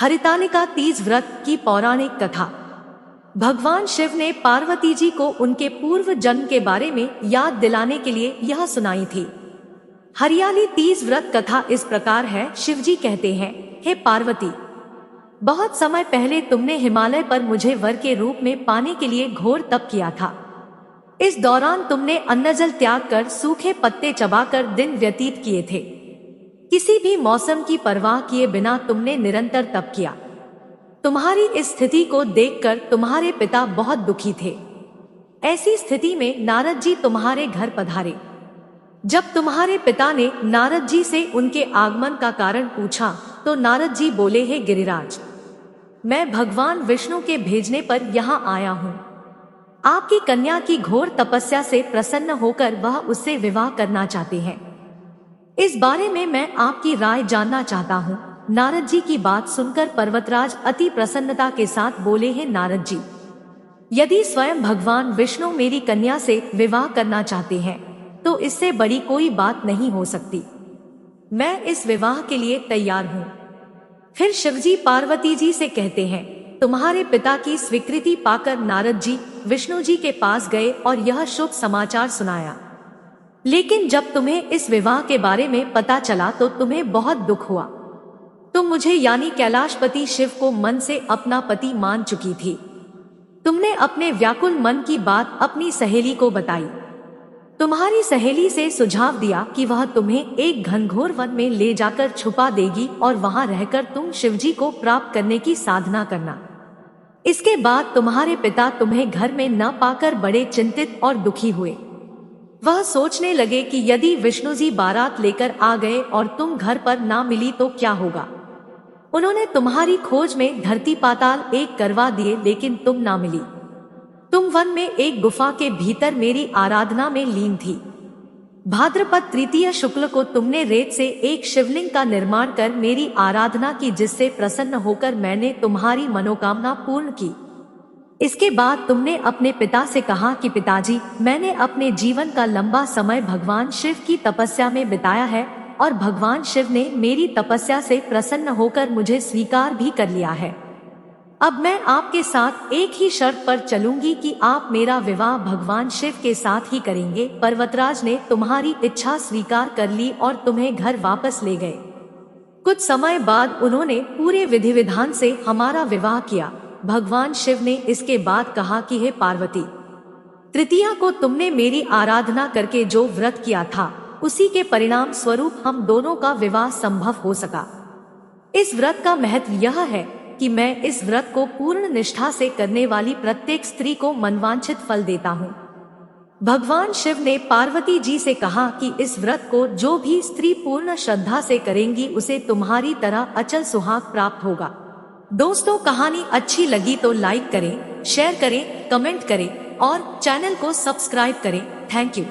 हरितालिका तीज व्रत की पौराणिक कथा। भगवान शिव ने पार्वती जी को उनके पूर्व जन्म के बारे में याद दिलाने के लिए यह सुनाई थी। हरियाली तीज व्रत कथा इस प्रकार है। शिवजी कहते हैं, हे पार्वती, बहुत समय पहले तुमने हिमालय पर मुझे वर के रूप में पाने के लिए घोर तप किया था। इस दौरान तुमने अन्नजल त्याग कर सूखे पत्ते चबाकर दिन व्यतीत किए थे। किसी भी मौसम की परवाह किए बिना तुमने निरंतर तप किया। तुम्हारी इस स्थिति को देखकर तुम्हारे पिता बहुत दुखी थे। ऐसी स्थिति में नारद जी तुम्हारे घर पधारे। जब तुम्हारे पिता ने नारद जी से उनके आगमन का कारण पूछा तो नारद जी बोले, हे गिरिराज, मैं भगवान विष्णु के भेजने पर यहाँ आया हूँ। आपकी कन्या की घोर तपस्या से प्रसन्न होकर वह उससे विवाह करना चाहते हैं। इस बारे में मैं आपकी राय जानना चाहता हूँ। नारद जी की बात सुनकर पर्वतराज अति प्रसन्नता के साथ बोले, हैं नारद जी, यदि स्वयं भगवान विष्णु मेरी कन्या से विवाह करना चाहते हैं तो इससे बड़ी कोई बात नहीं हो सकती। मैं इस विवाह के लिए तैयार हूँ। फिर शिवजी पार्वती जी से कहते हैं, तुम्हारे पिता की स्वीकृति पाकर नारद जी विष्णु जी के पास गए और यह शुभ समाचार सुनाया। लेकिन जब तुम्हें इस विवाह के बारे में पता चला तो तुम्हें बहुत दुख हुआ। तुम मुझे यानी कैलाशपति शिव को मन से अपना पति मान चुकी थी। तुमने अपने व्याकुल मन की बात अपनी सहेली को बताई। तुम्हारी सहेली से सुझाव दिया कि वह तुम्हें एक घनघोर वन में ले जाकर छुपा देगी और वहां रहकर तुम शिवजी को प्राप्त करने की साधना करना। इसके बाद तुम्हारे पिता तुम्हें घर में न पाकर बड़े चिंतित और दुखी हुए। वह सोचने लगे कि यदि विष्णु जी बारात लेकर आ गए और तुम घर पर ना मिली तो क्या होगा। उन्होंने तुम्हारी खोज में धरती पाताल एक करवा दिए, लेकिन तुम ना मिली। तुम वन में एक गुफा के भीतर मेरी आराधना में लीन थी। भाद्रपद तृतीय शुक्ल को तुमने रेत से एक शिवलिंग का निर्माण कर मेरी आराधना की, जिससे प्रसन्न होकर मैंने तुम्हारी मनोकामना पूर्ण की। इसके बाद तुमने अपने पिता से कहा कि पिताजी, मैंने अपने जीवन का लंबा समय भगवान शिव की तपस्या में बिताया है और भगवान शिव ने मेरी तपस्या से प्रसन्न होकर मुझे स्वीकार भी कर लिया है। अब मैं आपके साथ एक ही शर्त पर चलूंगी कि आप मेरा विवाह भगवान शिव के साथ ही करेंगे। पर्वतराज ने तुम्हारी इच्छा स्वीकार कर ली और तुम्हें घर वापस ले गए। कुछ समय बाद उन्होंने पूरे विधि विधान से हमारा विवाह किया। भगवान शिव ने इसके बाद कहा कि हे पार्वती, तृतीया को तुमने मेरी आराधना करके जो व्रत किया था उसी के परिणाम स्वरूप हम दोनों का विवाह संभव हो सका। इस व्रत का महत्व यह है कि मैं इस व्रत को पूर्ण निष्ठा से करने वाली प्रत्येक स्त्री को मनवांछित फल देता हूँ। भगवान शिव ने पार्वती जी से कहा कि इस व्रत को जो भी स्त्री पूर्ण श्रद्धा से करेंगी उसे तुम्हारी तरह अचल सुहाग प्राप्त होगा। दोस्तों, कहानी अच्छी लगी तो लाइक करें, शेयर करें, कमेंट करें और चैनल को सब्सक्राइब करें। Thank you.